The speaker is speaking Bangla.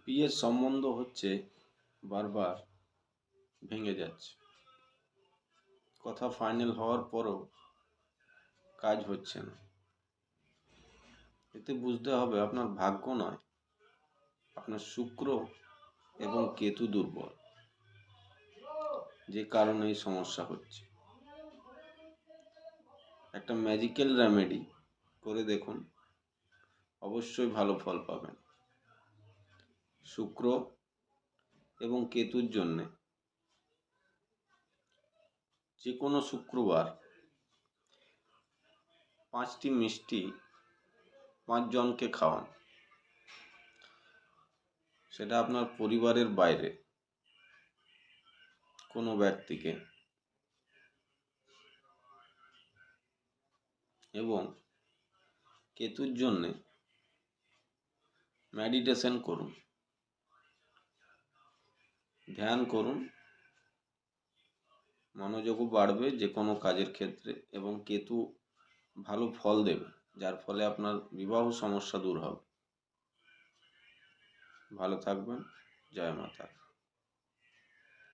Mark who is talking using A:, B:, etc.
A: বিয়ের সম্বন্ধ হচ্ছে বারবার ভেঙে যাচ্ছে, কথা ফাইনাল হওয়ার পরও কাজ হচ্ছে না। এতে বুঝতে হবে আপনার ভাগ্য নয়, আপনার শুক্র এবং কেতু দুর্বল, যে কারণে এই সমস্যা হচ্ছে। একটা ম্যাজিক্যাল রেমেডি করে দেখুন, অবশ্যই ভালো ফল পাবেন। শুক্র এবং কেতুর জন্যে যে কোনো শুক্রবার 5টি মিষ্টি 5 জনকে খাওয়ান। সেটা আপনার পরিবারের বাইরে কোনো ব্যক্তিকে। এবং কেতুর জন্যে মেডিটেশন করুন, ধ্যান করুন, মনোযোগও বাড়বে যে কোনো কাজের ক্ষেত্রে, এবং কেতু ভালো ফল দেবে, যার ফলে আপনার বিবাহ সমস্যা দূর হবে। ভালো থাকবেন। জয় মাতা।